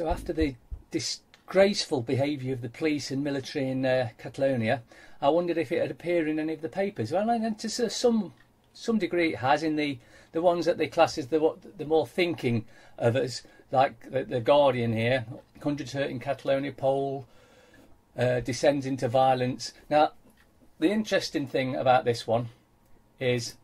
So after the disgraceful behaviour of the police and military in Catalonia, I wondered if it had appeared in any of the papers. Well, and to some degree it has, in the ones that they class as the more thinking of us, like the Guardian here. 100 hurt in Catalonia, Pole descends into violence. Now, the interesting thing about this one is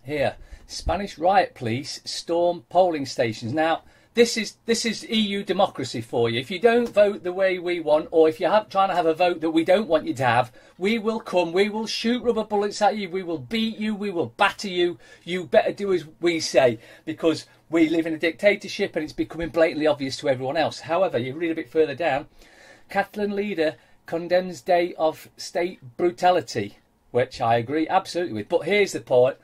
here: Spanish riot police storm polling stations. Now, this is EU democracy for you. If you don't vote the way we want, or if you're trying to have a vote that we don't want you to have, we will come, we will shoot rubber bullets at you, we will beat you, we will batter you. You better do as we say, because we live in a dictatorship and it's becoming blatantly obvious to everyone else. However, you read a bit further down, Catalan leader condemns day of state brutality, which I agree absolutely with. But here's the point: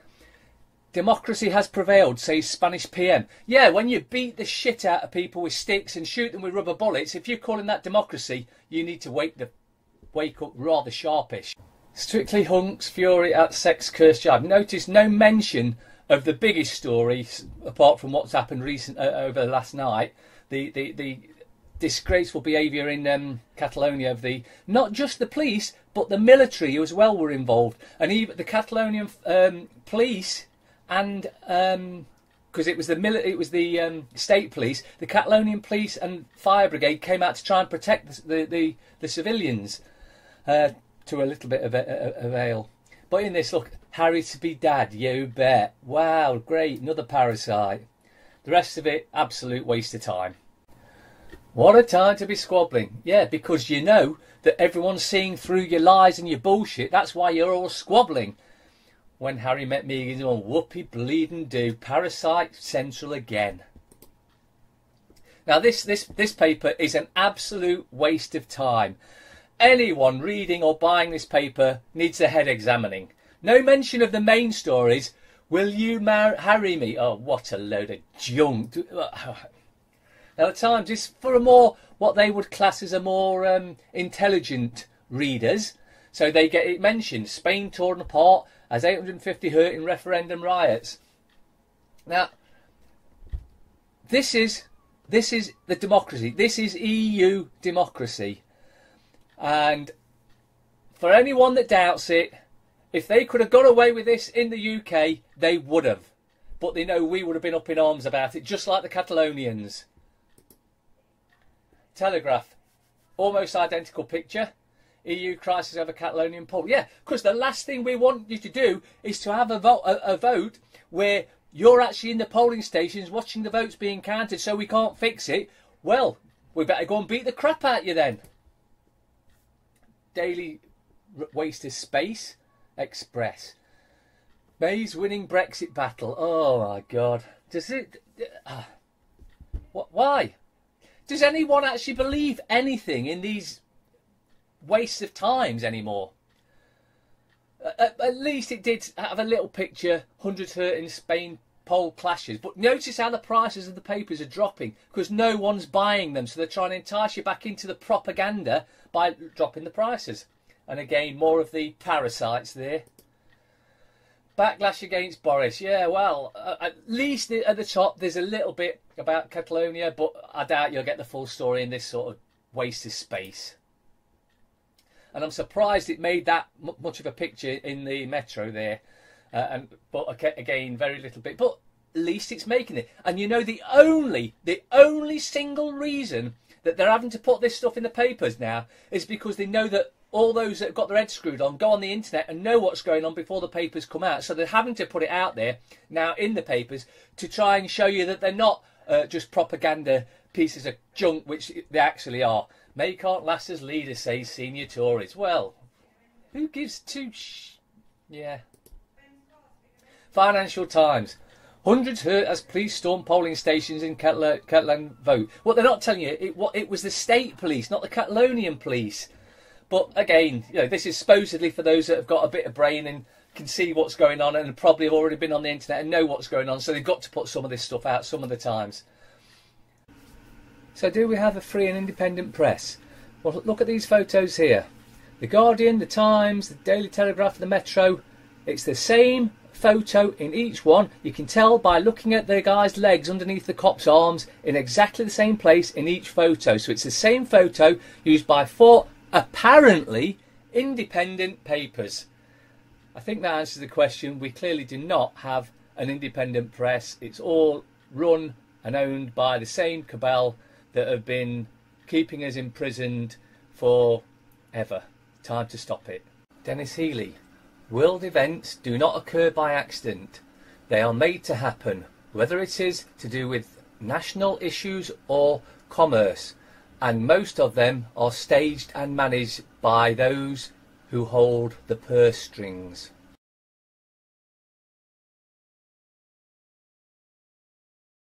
democracy has prevailed, says Spanish PM. Yeah, when you beat the shit out of people with sticks and shoot them with rubber bullets, if you're calling that democracy, you need to wake up rather sharpish. Strictly hunks fury at sex curse jab. Notice no mention of the biggest story, apart from what's happened over the last night. The disgraceful behaviour in Catalonia of not just the police, but the military as well were involved, and even the Catalonian police. And because it was the state police, the Catalonian police and fire brigade came out to try and protect the civilians to a little bit of avail. But in this, look, Harry to be dad, you bet. Wow, great, another parasite. The rest of it, absolute waste of time. What a time to be squabbling. Yeah, because you know that everyone's seeing through your lies and your bullshit. That's why you're all squabbling. When Harry met Meghan, oh, whoopee bleeding do. Parasite Central again. Now this paper is an absolute waste of time. Anyone reading or buying this paper needs a head examining. No mention of the main stories. Will you harry me? Oh, what a load of junk. Now at times it's for what they would class as a more intelligent readers. So they get it mentioned. Spain torn apart as 850 hurt in referendum riots. Now, this is the democracy. This is EU democracy. And for anyone that doubts it, if they could have got away with this in the UK, they would have. But they know we would have been up in arms about it, just like the Catalonians. Telegraph, almost identical picture. EU crisis over Catalonian poll. Yeah, because the last thing we want you to do is to have a vote where you're actually in the polling stations watching the votes being counted, so we can't fix it. Well, we better go and beat the crap out of you then. Daily waste of space. Express. May's winning Brexit battle. Oh my God. Does it... why? Does anyone actually believe anything in these wastes of times anymore? At least it did have a little picture, 100 hurt in Spain poll clashes, but notice how the prices of the papers are dropping because no one's buying them, so they're trying to entice you back into the propaganda by dropping the prices. And again, more of the parasites there. Backlash against Boris. Yeah, well, at least at the top there's a little bit about Catalonia, but I doubt you'll get the full story in this sort of waste of space. And I'm surprised it made that much of a picture in the metro there. But again, very little bit. But at least it's making it. And you know, the only single reason that they're having to put this stuff in the papers now is because they know that all those that have got their heads screwed on go on the internet and know what's going on before the papers come out. So they're having to put it out there now in the papers to try and show you that they're not just propaganda pieces of junk, which they actually are. May can't last as leader, says senior Tories. Well, who gives two yeah. Financial Times. Hundreds hurt as police storm polling stations in Catalan vote. What they're not telling you, it was the state police, not the Catalonian police. But again, you know, this is supposedly for those that have got a bit of brain and can see what's going on and probably have already been on the internet and know what's going on. So they've got to put some of this stuff out some of the times. So do we have a free and independent press? Well, look at these photos here. The Guardian, the Times, the Daily Telegraph, the Metro. It's the same photo in each one. You can tell by looking at the guy's legs underneath the cop's arms in exactly the same place in each photo. So it's the same photo used by 4 apparently independent papers. I think that answers the question. We clearly do not have an independent press. It's all run and owned by the same cabal that have been keeping us imprisoned for ever. Time to stop it. Dennis Healy. World events do not occur by accident. They are made to happen, whether it is to do with national issues or commerce, and most of them are staged and managed by those who hold the purse strings.